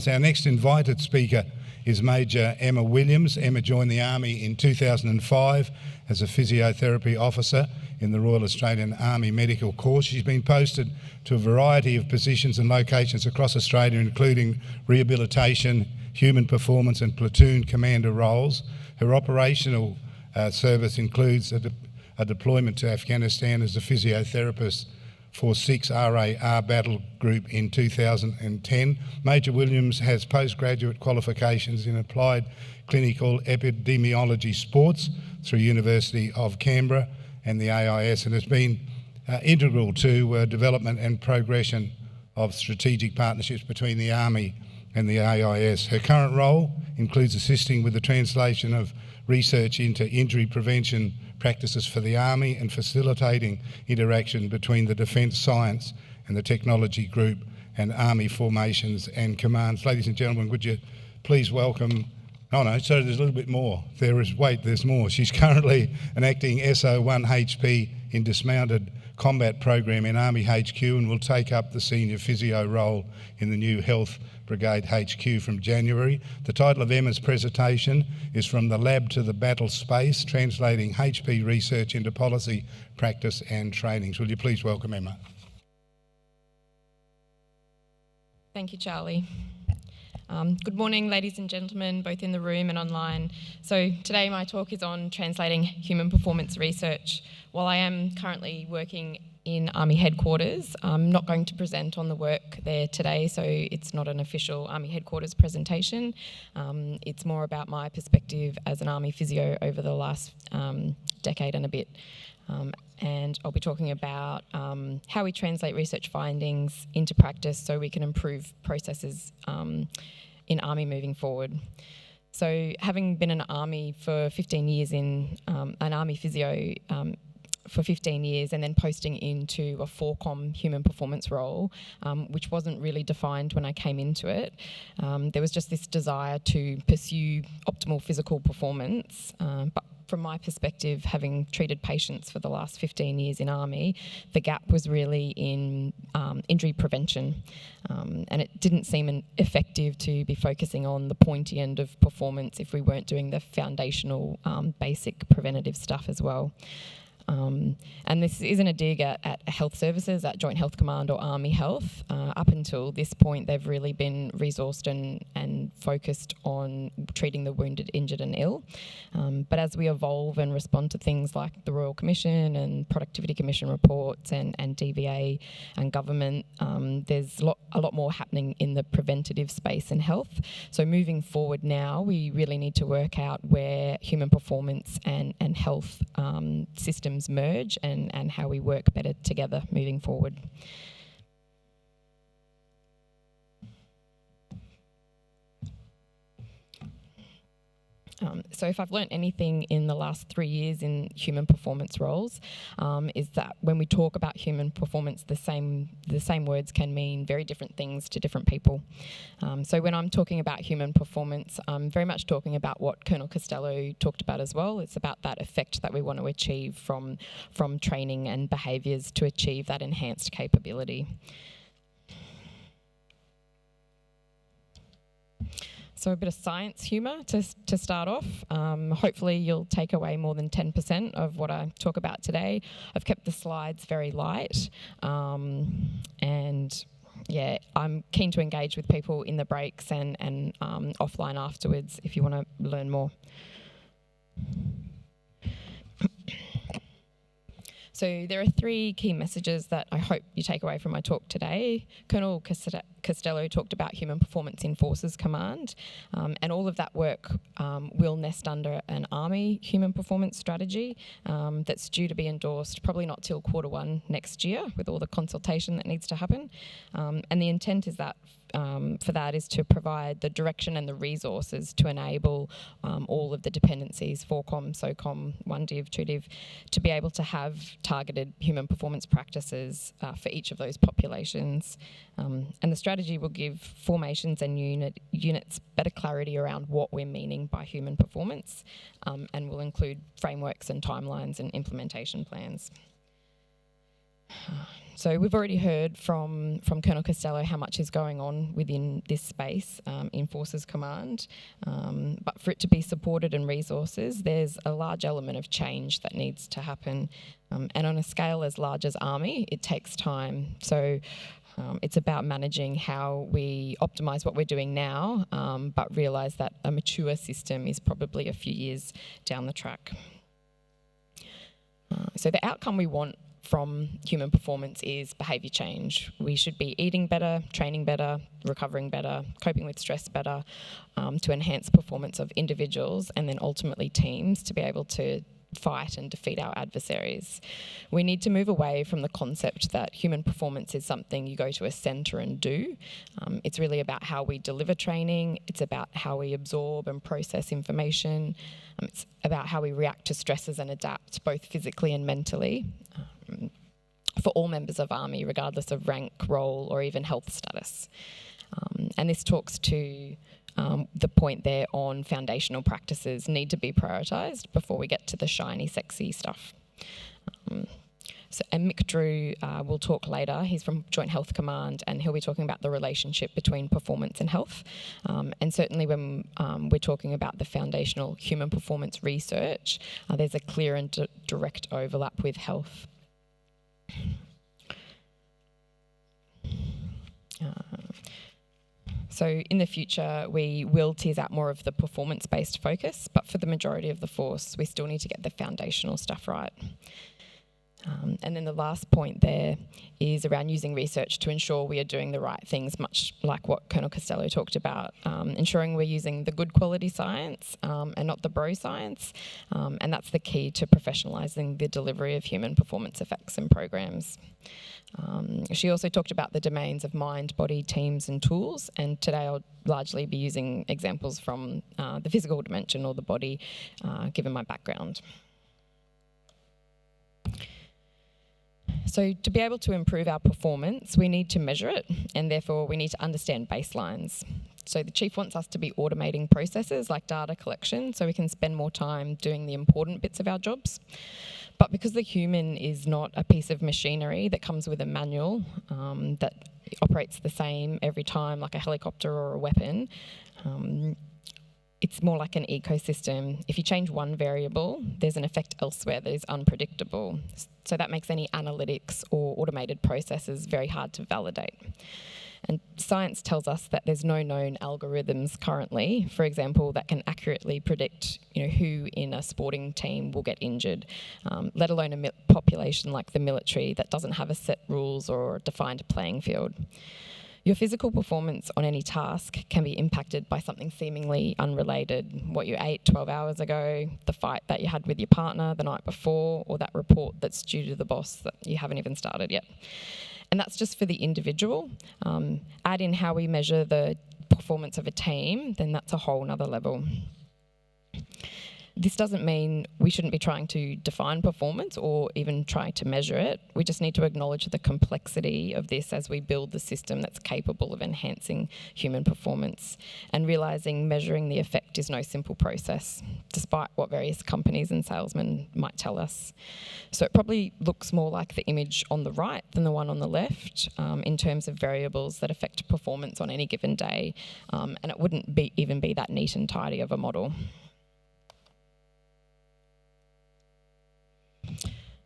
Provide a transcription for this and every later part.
Our next invited speaker is MAJ Emma Williams. Emma joined the Army in 2005 as a physiotherapy officer in the Royal Australian Army Medical Corps. She's been posted to a variety of positions and locations across Australia, including rehabilitation, human performance and platoon commander roles. Her operational service includes a deployment to Afghanistan as a physiotherapist for 6 RAR battle group in 2010. MAJ Williams has postgraduate qualifications in applied clinical epidemiology sports through University of Canberra and the AIS, and has been integral to development and progression of strategic partnerships between the Army and the AIS. Her current role includes assisting with the translation of research into injury prevention practices for the Army and facilitating interaction between the Defence Science and the Technology Group and Army formations and commands. Ladies and gentlemen, would you please welcome... Oh no, so there's a little bit more. There's more. She's currently an acting SO1 HP in Dismounted Combat Program in Army HQ and will take up the senior physio role in the new Health Brigade HQ from January. The title of Emma's presentation is From the Lab to the Battle Space, translating HP research into policy, practice and trainings. Will you please welcome Emma? Thank you, Charlie. Good morning, ladies and gentlemen, both in the room and online. So today my talk is on translating human performance research. While I am currently working in Army headquarters, I'm not going to present on the work there today, so it's not an official Army headquarters presentation. It's more about my perspective as an Army physio over the last decade and a bit. And I'll be talking about how we translate research findings into practice so we can improve processes in Army moving forward. So having been an Army for 15 years an Army physio for 15 years and then posting into a 4Com human performance role, which wasn't really defined when I came into it. There was just this desire to pursue optimal physical performance, but from my perspective, having treated patients for the last 15 years in Army, the gap was really in injury prevention. And it didn't seem effective to be focusing on the pointy end of performance if we weren't doing the foundational basic preventative stuff as well. And this isn't a dig at health services, at Joint Health Command or Army Health. Up until this point, they've really been resourced and focused on treating the wounded, injured and ill. But as we evolve and respond to things like the Royal Commission and Productivity Commission reports and DVA and government, there's a lot more happening in the preventative space in health. So moving forward now, we really need to work out where human performance and health systems merge and how we work better together moving forward. So if I've learnt anything in the last 3 years in human performance roles, is that when we talk about human performance, the same words can mean very different things to different people. So when I'm talking about human performance, I'm very much talking about what Colonel Costello talked about as well. It's about that effect that we want to achieve from training and behaviours to achieve that enhanced capability. So a bit of science humour to start off. Hopefully you'll take away more than 10% of what I talk about today. I've kept the slides very light. And yeah, I'm keen to engage with people in the breaks and offline afterwards if you want to learn more. So there are 3 key messages that I hope you take away from my talk today. Colonel Costello talked about human performance in Forces Command, and all of that work will nest under an Army human performance strategy that's due to be endorsed probably not till Q1 next year with all the consultation that needs to happen. And the intent is that for that is to provide the direction and the resources to enable all of the dependencies, 4Com, SOCOM, 1Div, 2Div, to be able to have targeted human performance practices for each of those populations. And the strategy will give formations and units better clarity around what we're meaning by human performance, and will include frameworks and timelines and implementation plans. So we've already heard from Colonel Costello how much is going on within this space in Forces Command, but for it to be supported and resources, there's a large element of change that needs to happen. And on a scale as large as Army, it takes time. So it's about managing how we optimise what we're doing now, but realise that a mature system is probably a few years down the track. So the outcome we want from human performance is behaviour change. We should be eating better, training better, recovering better, coping with stress better, to enhance performance of individuals and then ultimately teams to be able to fight and defeat our adversaries. We need to move away from the concept that human performance is something you go to a centre and do. It's really about how we deliver training, it's about how we absorb and process information, it's about how we react to stresses and adapt, both physically and mentally, for all members of Army, regardless of rank, role, or even health status. And this talks to the point there on foundational practices need to be prioritised before we get to the shiny, sexy stuff. And Mick Drew will talk later. He's from Joint Health Command, and he'll be talking about the relationship between performance and health. And certainly when we're talking about the foundational human performance research, there's a clear and direct overlap with health. So in the future, we will tease out more of the performance-based focus, but for the majority of the force, we still need to get the foundational stuff right. And then the last point there is around using research to ensure we are doing the right things, much like what Colonel Costello talked about, ensuring we're using the good quality science and not the bro science, and that's the key to professionalising the delivery of human performance effects and programs. She also talked about the domains of mind, body, teams and tools, and today I'll largely be using examples from the physical dimension or the body, given my background. So to be able to improve our performance, we need to measure it, and therefore we need to understand baselines. So the Chief wants us to be automating processes like data collection so we can spend more time doing the important bits of our jobs. But because the human is not a piece of machinery that comes with a manual that operates the same every time, like a helicopter or a weapon, it's more like an ecosystem. If you change one variable, there's an effect elsewhere that is unpredictable. So that makes any analytics or automated processes very hard to validate. And science tells us that there's no known algorithms currently, for example, that can accurately predict, who in a sporting team will get injured, let alone a population like the military that doesn't have a set rules or defined playing field. Your physical performance on any task can be impacted by something seemingly unrelated, what you ate 12 hours ago, the fight that you had with your partner the night before, or that report that's due to the boss that you haven't even started yet. And that's just for the individual. Add in how we measure the performance of a team, then that's a whole nother level. This doesn't mean we shouldn't be trying to define performance or even trying to measure it. We just need to acknowledge the complexity of this as we build the system that's capable of enhancing human performance, and realising measuring the effect is no simple process, despite what various companies and salesmen might tell us. So it probably looks more like the image on the right than the one on the left in terms of variables that affect performance on any given day, and it wouldn't even be that neat and tidy of a model.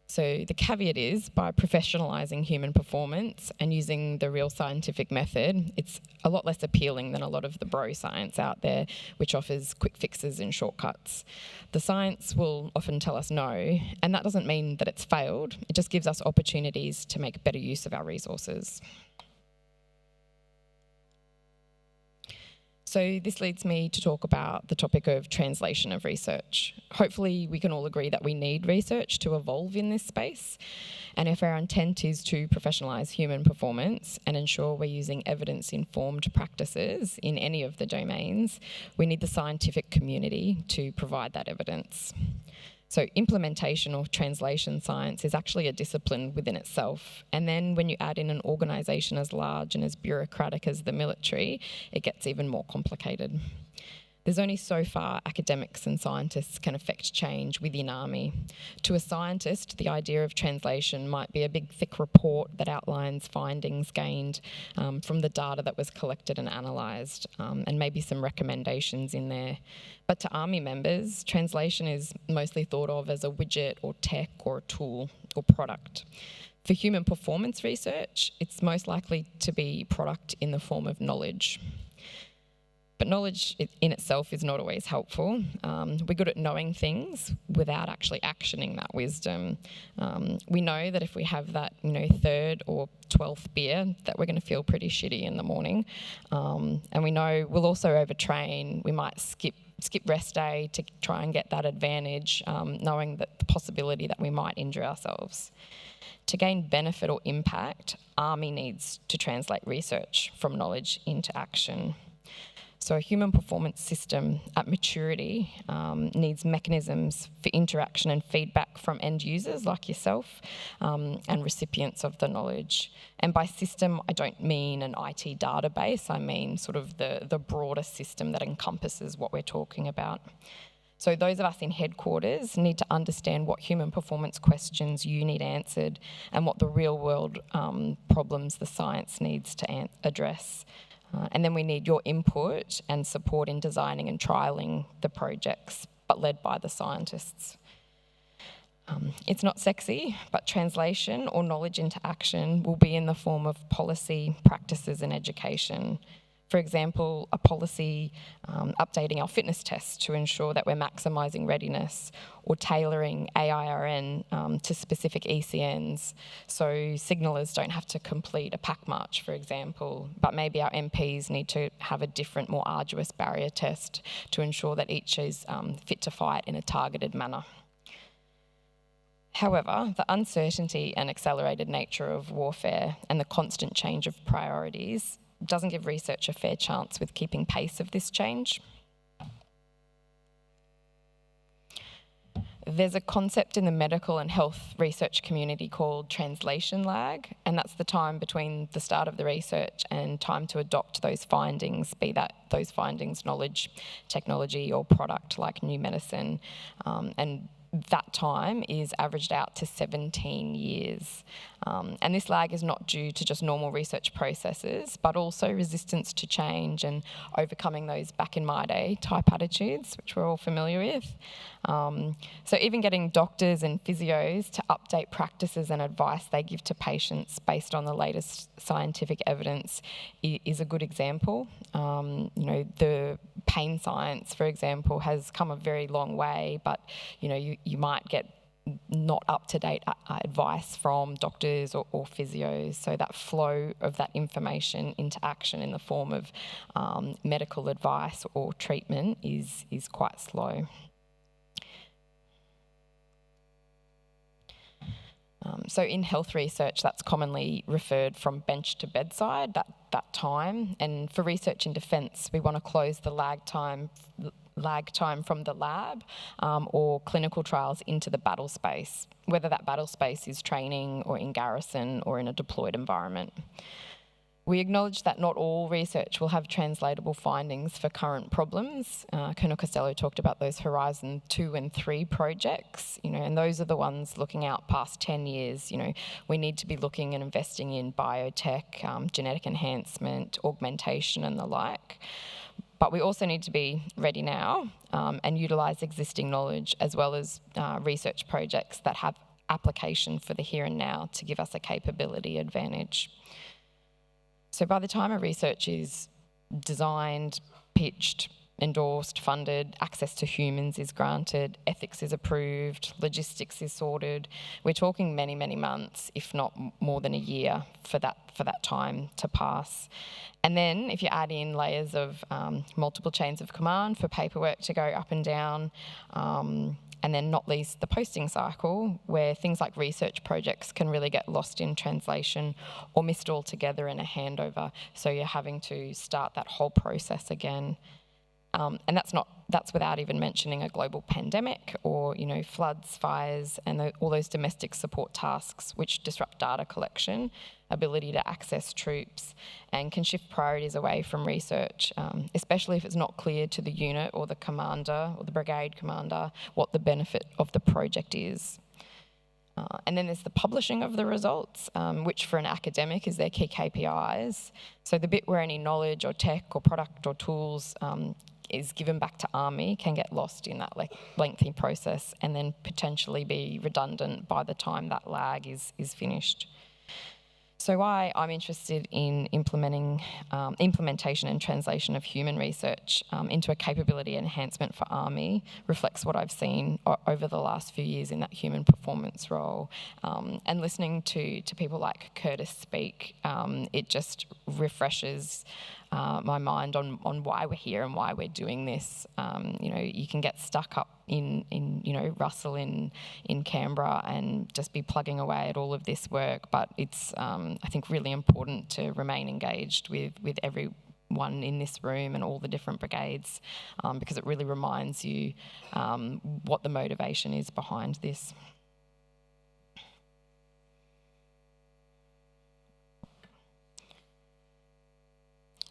So the caveat is, by professionalising human performance and using the real scientific method, it's a lot less appealing than a lot of the bro science out there, which offers quick fixes and shortcuts. The science will often tell us no, and that doesn't mean that it's failed. It just gives us opportunities to make better use of our resources. So this leads me to talk about the topic of translation of research. Hopefully we can all agree that we need research to evolve in this space. And if our intent is to professionalise human performance and ensure we're using evidence-informed practices in any of the domains, we need the scientific community to provide that evidence. So implementation or translation science is actually a discipline within itself. And then when you add in an organisation as large and as bureaucratic as the military, it gets even more complicated. There's only so far academics and scientists can affect change within ARMY. To a scientist, the idea of translation might be a big thick report that outlines findings gained from the data that was collected and analysed, and maybe some recommendations in there. But to ARMY members, translation is mostly thought of as a widget or tech or a tool or product. For human performance research, it's most likely to be product in the form of knowledge. But knowledge in itself is not always helpful. We're good at knowing things without actually actioning that wisdom. We know that if we have that, third or 12th beer, that we're going to feel pretty shitty in the morning. And we know we'll also overtrain. We might skip rest day to try and get that advantage, knowing that the possibility that we might injure ourselves. To gain benefit or impact, ARMY needs to translate research from knowledge into action. So a human performance system at maturity needs mechanisms for interaction and feedback from end users like yourself and recipients of the knowledge. And by system, I don't mean an IT database, I mean sort of the broader system that encompasses what we're talking about. So those of us in headquarters need to understand what human performance questions you need answered and what the real world problems the science needs to address. And then we need your input and support in designing and trialling the projects, but led by the scientists. It's not sexy, but translation or knowledge into action will be in the form of policy, practices and education. For example, a policy updating our fitness tests to ensure that we're maximising readiness, or tailoring AIRN to specific ECNs, so signallers don't have to complete a pack march, for example, but maybe our MPs need to have a different, more arduous barrier test to ensure that each is fit to fight in a targeted manner. However, the uncertainty and accelerated nature of warfare and the constant change of priorities doesn't give research a fair chance with keeping pace of this change. There's a concept in the medical and health research community called translation lag, and that's the time between the start of the research and time to adopt those findings, be that those findings knowledge, technology or product like new medicine, and that time is averaged out to 17 years. And this lag is not due to just normal research processes, but also resistance to change and overcoming those back in my day type attitudes, which we're all familiar with. So even getting doctors and physios to update practices and advice they give to patients based on the latest scientific evidence is a good example. The pain science, for example, has come a very long way, but you might get not up-to-date advice from doctors or physios, so that flow of that information into action in the form of medical advice or treatment is quite slow. So in health research, that's commonly referred from bench to bedside, that time. And for research in defence, we want to close the lag time from the lab or clinical trials into the battle space, whether that battle space is training or in garrison or in a deployed environment. We acknowledge that not all research will have translatable findings for current problems. Colonel Costello talked about those Horizon 2 and 3 projects, and those are the ones looking out past 10 years. We need to be looking and investing in biotech, genetic enhancement, augmentation and the like. But we also need to be ready now and utilise existing knowledge as well as research projects that have application for the here and now to give us a capability advantage. So by the time a research is designed, pitched, endorsed, funded, access to humans is granted, ethics is approved, logistics is sorted, we're talking many, many months, if not more than a year for that time to pass. And then if you add in layers of multiple chains of command for paperwork to go up and down, and then not least the posting cycle, where things like research projects can really get lost in translation or missed altogether in a handover. So you're having to start that whole process again. And that's not that's without even mentioning a global pandemic or, floods, fires, and all those domestic support tasks which disrupt data collection, ability to access troops, and can shift priorities away from research, especially if it's not clear to the unit or the commander or the brigade commander what the benefit of the project is. And then there's the publishing of the results, which for an academic is their key KPIs. So the bit where any knowledge or tech or product or tools is given back to Army can get lost in that lengthy process and then potentially be redundant by the time that lag is finished. So why I'm interested in implementation and translation of human research into a capability enhancement for Army reflects what I've seen over the last few years in that human performance role. And listening to people like Curtis speak, it just refreshes my mind on why we're here and why we're doing this. You can get stuck up in Russell in Canberra and just be plugging away at all of this work, but it's I think really important to remain engaged with everyone in this room and all the different brigades, because it really reminds you what the motivation is behind this.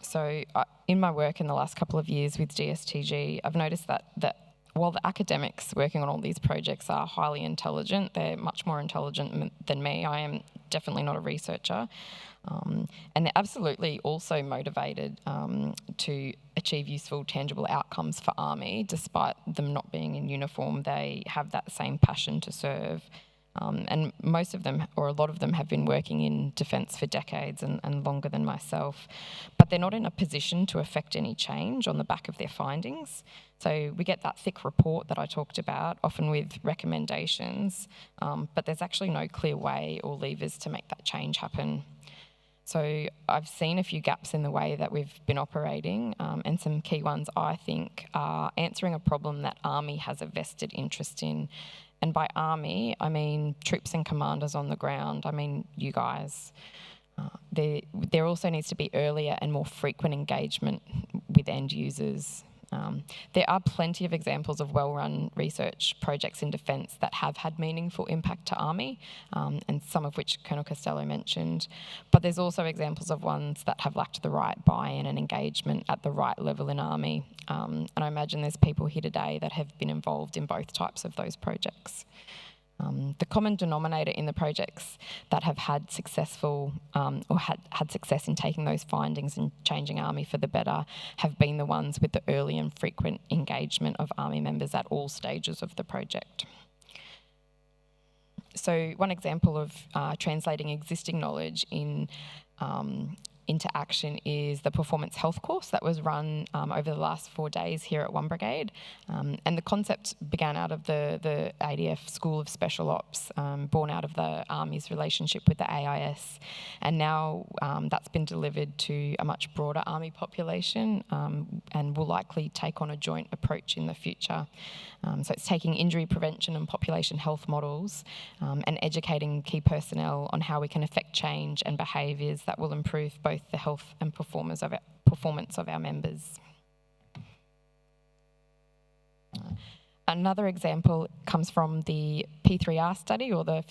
So in my work in the last couple of years with DSTG, I've noticed that while the academics working on all these projects are highly intelligent, they're much more intelligent than me. I am definitely not a researcher. And they're absolutely also motivated to achieve useful, tangible outcomes for Army. Despite them not being in uniform, they have that same passion to serve. And most of them, or a lot of them, have been working in defence for decades and longer than myself. But they're not in a position to affect any change on the back of their findings. So we get that thick report that I talked about, often with recommendations, but there's actually no clear way or levers to make that change happen. So I've seen a few gaps in the way that we've been operating, and some key ones, I think, are answering a problem that Army has a vested interest in. And by Army, I mean troops and commanders on the ground. I mean you guys. There also needs to be earlier and more frequent engagement with end users. There are plenty of examples of well-run research projects in defence that have had meaningful impact to Army, and some of which Colonel Costello mentioned. But there's also examples of ones that have lacked the right buy-in and engagement at the right level in Army. And I imagine there's people here today that have been involved in both types of those projects. The common denominator in the projects that have had successful or had success in taking those findings and changing Army for the better have been the ones with the early and frequent engagement of Army members at all stages of the project. So one example of translating existing knowledge into action is the performance health course that was run over the last 4 days here at 1 Brigade. And the concept began out of the ADF School of Special Ops, born out of the Army's relationship with the AIS. And now that's been delivered to a much broader Army population, and will likely take on a joint approach in the future. So it's taking injury prevention and population health models and educating key personnel on how we can affect change and behaviours that will improve both the health and performance of our members. Another example comes from the P3R study, or the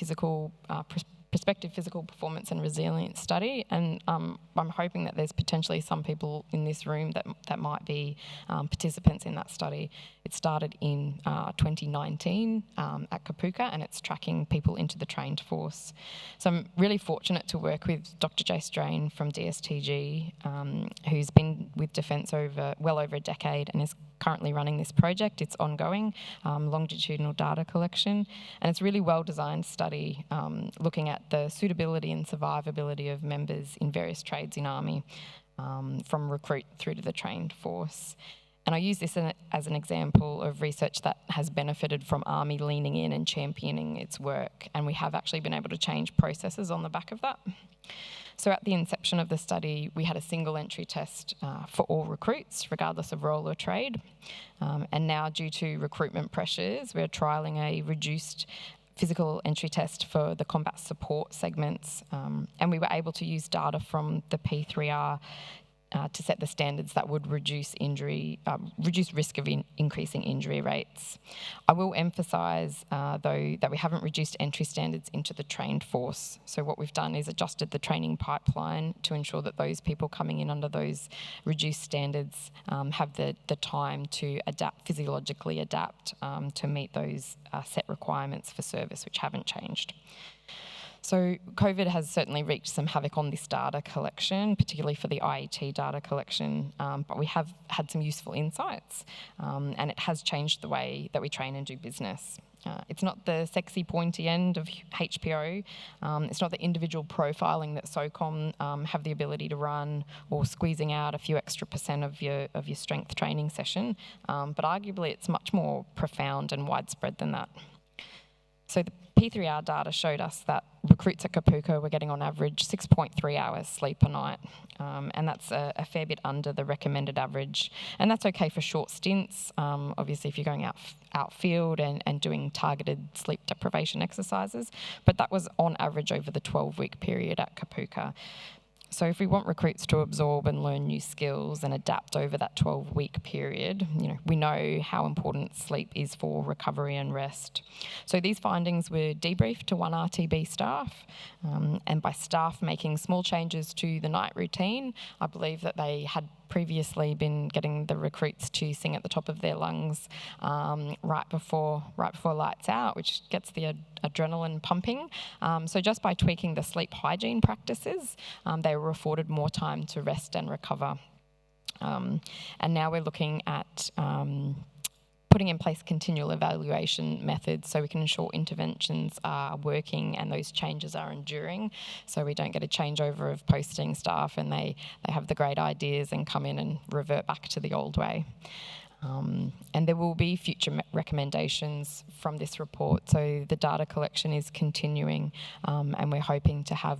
prospective physical performance and resilience study, and I'm hoping that there's potentially some people in this room that might be participants in that study. It started in 2019 at Kapooka, and it's tracking people into the trained force. So I'm really fortunate to work with Dr. Jay Strain from DSTG, who's been with Defence well over a decade and is currently running this project. It's ongoing, longitudinal data collection, and it's a really well-designed study looking at the suitability and survivability of members in various trades in Army, from recruit through to the trained force. And I use this as an example of research that has benefited from Army leaning in and championing its work, and we have actually been able to change processes on the back of that. So at the inception of the study, we had a single entry test for all recruits, regardless of role or trade. And now, due to recruitment pressures, we're trialling a reduced physical entry test for the combat support segments. And we were able to use data from the P3R to set the standards that would reduce risk of increasing injury rates. I will emphasise, though, that we haven't reduced entry standards into the trained force. So what we've done is adjusted the training pipeline to ensure that those people coming in under those reduced standards have the time to physiologically adapt to meet those set requirements for service, which haven't changed. So COVID has certainly wreaked some havoc on this data collection, particularly for the IET data collection, but we have had some useful insights, and it has changed the way that we train and do business. It's not the sexy pointy end of HPO, it's not the individual profiling that SOCOM have the ability to run, or squeezing out a few extra % of your strength training session, but arguably it's much more profound and widespread than that. So the P3R data showed us that recruits at Kapooka were getting on average 6.3 hours sleep a night, and that's a fair bit under the recommended average. And that's okay for short stints, obviously if you're going outfield and doing targeted sleep deprivation exercises, but that was on average over the 12-week period at Kapooka. So if we want recruits to absorb and learn new skills and adapt over that 12-week period, we know how important sleep is for recovery and rest. So these findings were debriefed to 1 RTB staff, and by staff making small changes to the night routine, I believe that they had previously been getting the recruits to sing at the top of their lungs right before lights out, which gets the adrenaline pumping. So just by tweaking the sleep hygiene practices, they were afforded more time to rest and recover. And now we're looking at putting in place continual evaluation methods so we can ensure interventions are working and those changes are enduring, so we don't get a changeover of posting staff and they have the great ideas and come in and revert back to the old way. And there will be future recommendations from this report, so the data collection is continuing, and we're hoping to have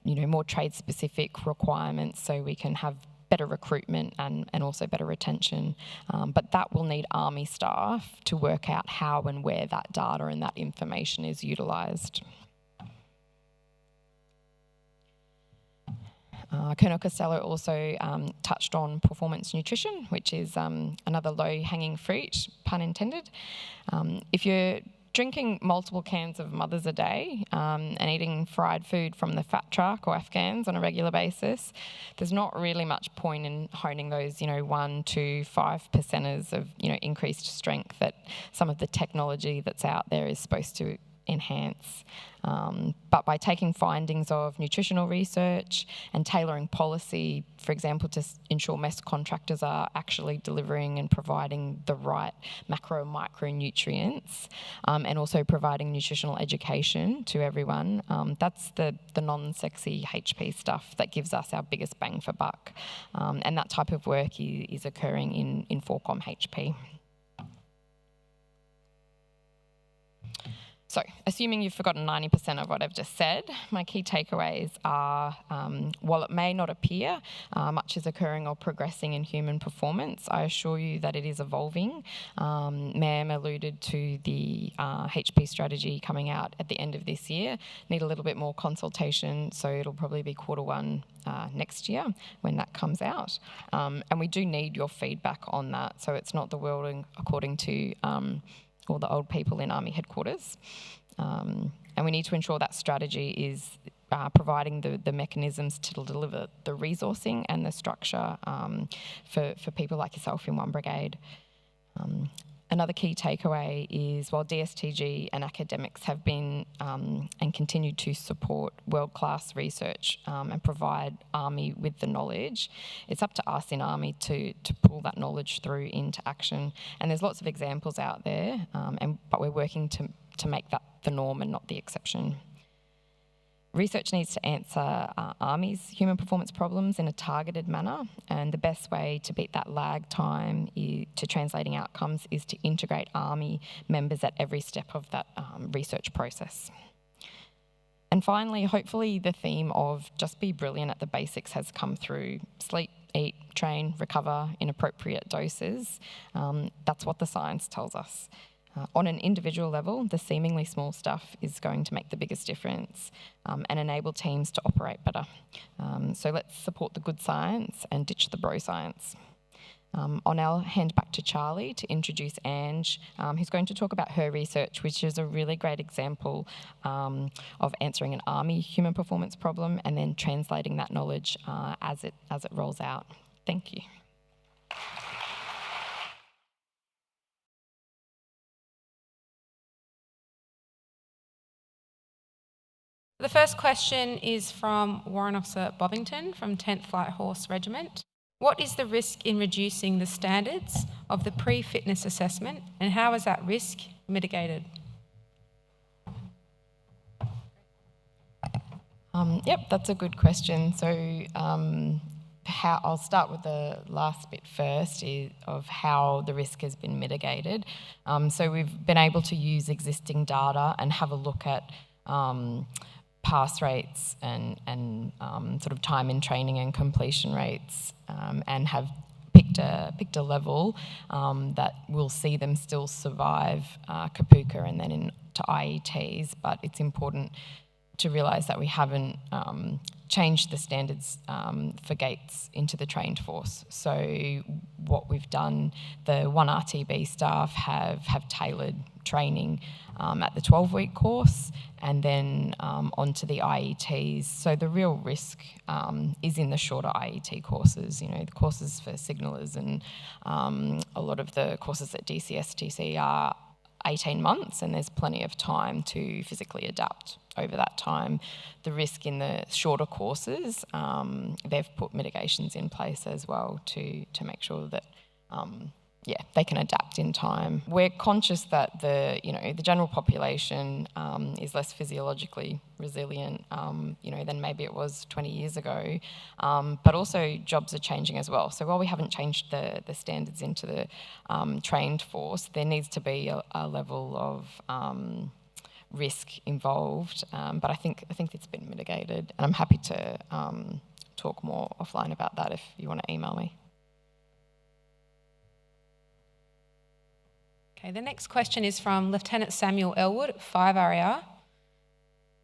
more trade-specific requirements so we can have better recruitment and also better retention. But that will need Army staff to work out how and where that data and that information is utilised. Colonel Costello also touched on performance nutrition, which is another low-hanging fruit, pun intended. If you're drinking multiple cans of Mothers a day and eating fried food from the fat truck or Afghans on a regular basis, there's not really much point in honing those 1 to 5% of increased strength that some of the technology that's out there is supposed to enhance. But by taking findings of nutritional research and tailoring policy, for example, to ensure mess contractors are actually delivering and providing the right macro and micronutrients, and also providing nutritional education to everyone, that's the non-sexy HP stuff that gives us our biggest bang for buck. And that type of work is occurring in 4Com HP. So, assuming you've forgotten 90% of what I've just said, my key takeaways are, while it may not appear much is occurring or progressing in human performance, I assure you that it is evolving. Ma'am alluded to the HP strategy coming out at the end of this year. Need a little bit more consultation, so it'll probably be Q1 next year when that comes out. And we do need your feedback on that, so it's not the world according to all the old people in Army headquarters. And we need to ensure that strategy is providing the mechanisms to deliver the resourcing and the structure for people like yourself in 1 Brigade. Another key takeaway is while DSTG and academics have been and continue to support world-class research and provide Army with the knowledge, it's up to us in Army to pull that knowledge through into action. And there's lots of examples out there, but we're working to make that the norm and not the exception. Research needs to answer Army's human performance problems in a targeted manner, and the best way to beat that lag time to translating outcomes is to integrate Army members at every step of that research process. And finally, hopefully the theme of just be brilliant at the basics has come through. Sleep, eat, train, recover in appropriate doses. That's what the science tells us. On an individual level, the seemingly small stuff is going to make the biggest difference and enable teams to operate better. So let's support the good science and ditch the bro science. I'll now hand back to Charlie to introduce Ange, who's going to talk about her research, which is a really great example of answering an Army human performance problem and then translating that knowledge as it rolls out. Thank you. The first question is from Warrant Officer Bobbington from 10th Light Horse Regiment. What is the risk in reducing the standards of the pre-fitness assessment, and how is that risk mitigated? Yep, that's a good question. So I'll start with the last bit first of how the risk has been mitigated. So we've been able to use existing data and have a look at pass rates and sort of time in training and completion rates, and have picked a level that will see them still survive Kapuka and then into IETs. But it's important to realise that we haven't changed the standards for gates into the trained force. So what we've done, the 1RTB staff have tailored training at the 12-week course and then onto the IETs. So the real risk is in the shorter IET courses, the courses for signallers and a lot of the courses at DCSTC are 18 months, and there's plenty of time to physically adapt over that time. The risk in the shorter courses, they've put mitigations in place as well to make sure that they can adapt in time. We're conscious that the general population is less physiologically resilient, than maybe it was 20 years ago, but also jobs are changing as well. So while we haven't changed the standards into the trained force, there needs to be a level of risk involved, but I think it's been mitigated, and I'm happy to talk more offline about that if you want to email me. Okay, the next question is from Lieutenant Samuel Elwood, 5RAR.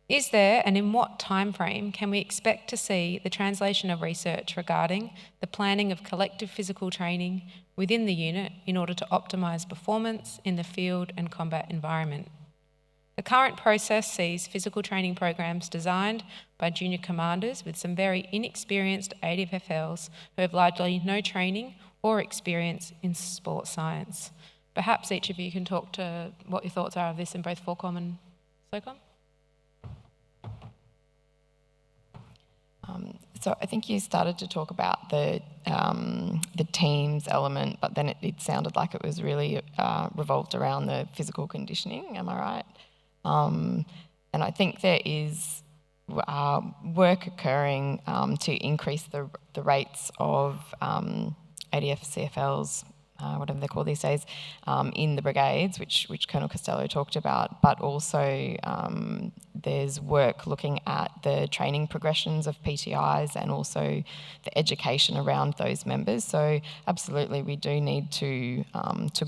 Is there, and in what time frame, can we expect to see the translation of research regarding the planning of collective physical training within the unit in order to optimise performance in the field and combat environment? The current process sees physical training programs designed by junior commanders with some very inexperienced ADFLs who have largely no training or experience in sports science. Perhaps each of you can talk to what your thoughts are of this in both FORCOM and SOCOM. So I think you started to talk about the teams element, but then it sounded like it was really revolved around the physical conditioning. Am I right? And I think there is work occurring to increase the rates of ADF CFLs, whatever they're called these days, in the brigades, which Colonel Costello talked about, but also there's work looking at the training progressions of PTIs and also the education around those members. So absolutely, we do need to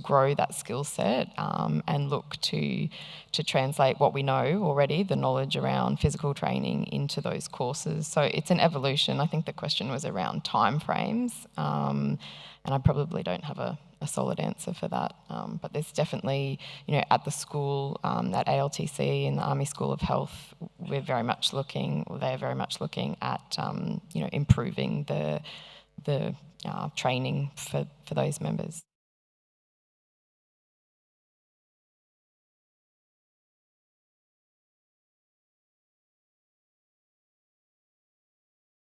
grow that skill set and look to translate what we know already, the knowledge around physical training, into those courses. So it's an evolution. I think the question was around timeframes, and I probably don't have a solid answer for that. But there's definitely, at the school, at ALTC and the Army School of Health, they're very much looking at, improving the training for those members.